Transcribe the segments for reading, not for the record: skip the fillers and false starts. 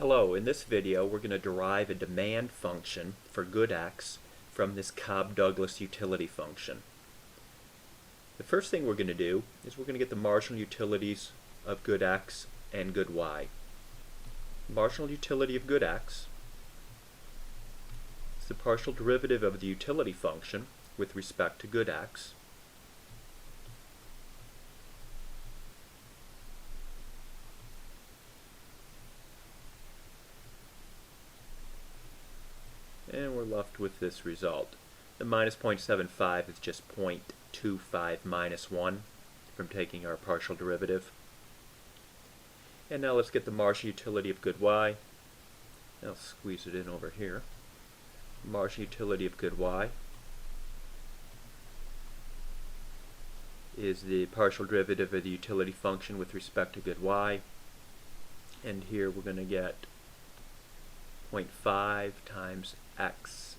Hello, in this video we're going to derive a demand function for good x from this Cobb-Douglas utility function. The first thing we're going to do is we're going to get the marginal utilities of good x and good y. Marginal utility of good x is the partial derivative of the utility function with respect to good x. And we're left with this result. The minus 0.75 is just 0.25 minus 1 from taking our partial derivative. And now let's get the marginal utility of good y. I'll squeeze it in over here. Marginal utility of good y is the partial derivative of the utility function with respect to good y. And here we're going to get 0.5 times x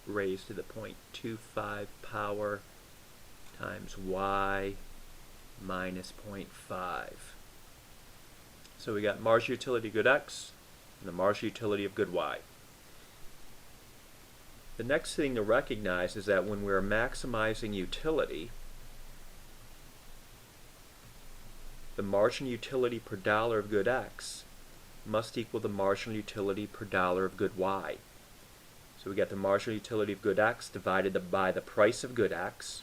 raised to the 0.25 power times y minus 0.5. So we got marginal utility of good x and the marginal utility of good y. The next thing to recognize is that when we're maximizing utility, the marginal utility per dollar of good x must equal the marginal utility per dollar of good y. So we get the marginal utility of good x divided by the price of good x,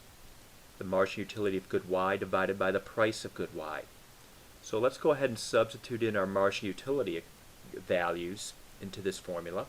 the marginal utility of good y divided by the price of good y. So let's go ahead and substitute in our marginal utility values into this formula.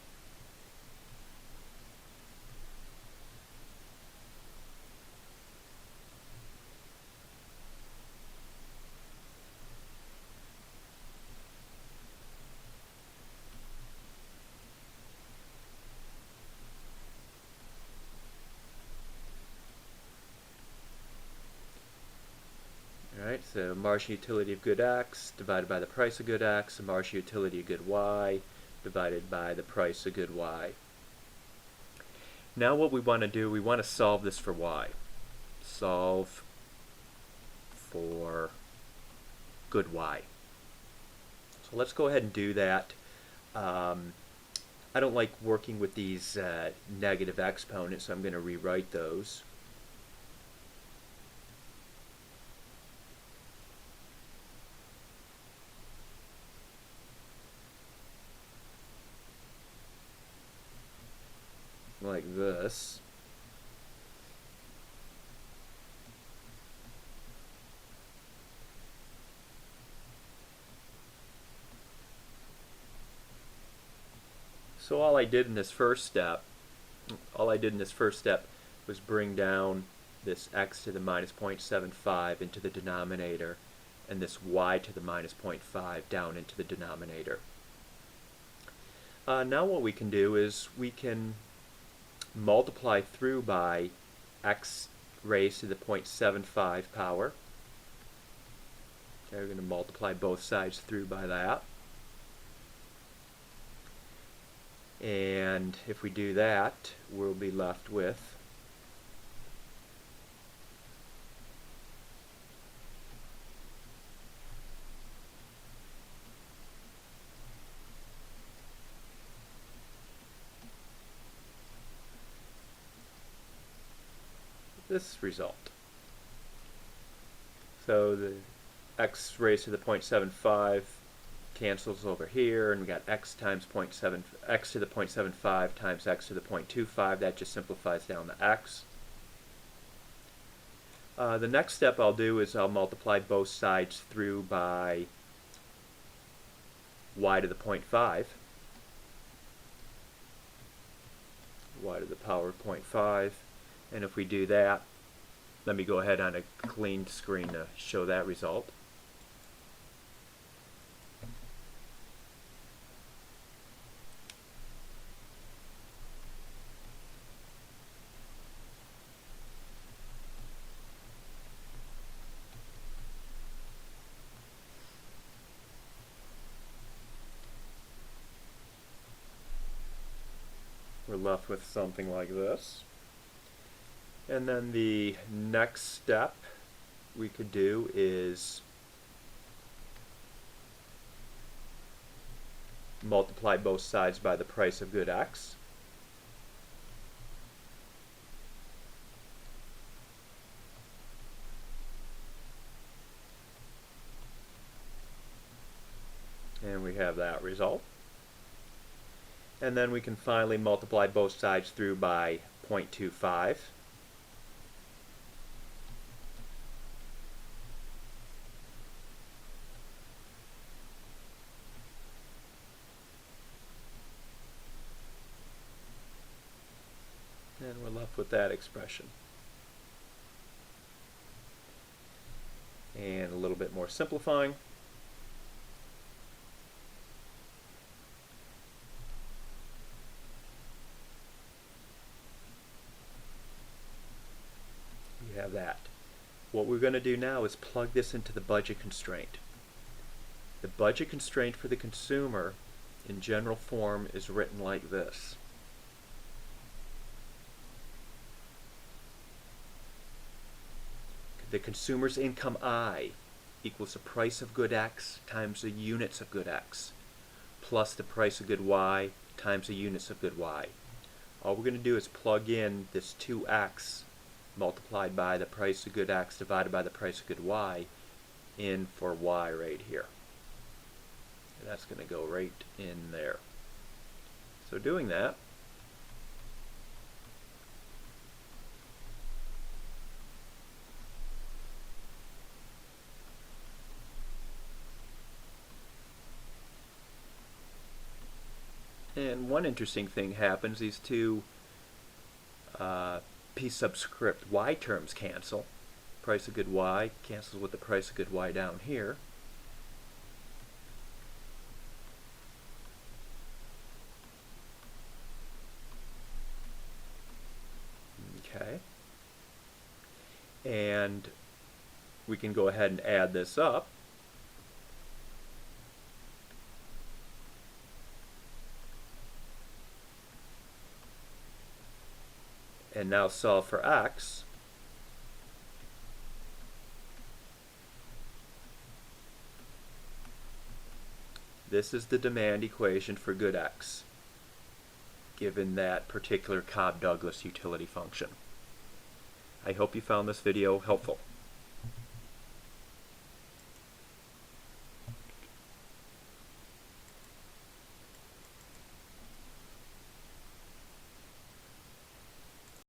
Alright, so marginal utility of good x divided by the price of good x, the marginal utility of good y divided by the price of good y. Now what we want to do, we want to solve this for y. Solve for good y. So let's go ahead and do that. I don't like working with these negative exponents, so I'm going to rewrite those. Like this. So all I did in this first step was bring down this x to the minus 0.75 into the denominator and this y to the minus 0.5 down into the denominator. Now what we can do is we can multiply through by x raised to the 0.75 power. Okay, we're going to multiply both sides through by that. And if we do that, we'll be left with this result. So the x raised to the 0.75 cancels over here, and we got x to the 0.75 times x to the 0.25. That just simplifies down to x. The next step I'll do is I'll multiply both sides through by y to the 0.5. Y to the power of 0.5. And if we do that, let me go ahead on a clean screen to show that result. We're left with something like this. And then the next step we could do is multiply both sides by the price of good X. And we have that result. And then we can finally multiply both sides through by 0.25. And we're left with that expression. And a little bit more simplifying. We have that. What we're going to do now is plug this into the budget constraint. The budget constraint for the consumer in general form is written like this. The consumer's income I equals the price of good X times the units of good X plus the price of good Y times the units of good Y. All we're going to do is plug in this 2X multiplied by the price of good X divided by the price of good Y in for Y right here. And that's going to go right in there. So doing that, and one interesting thing happens, these two P subscript Y terms cancel. Price of good Y cancels with the price of good Y down here. Okay. And we can go ahead and add this up. And now solve for X. This is the demand equation for good X, given that particular Cobb-Douglas utility function. I hope you found this video helpful.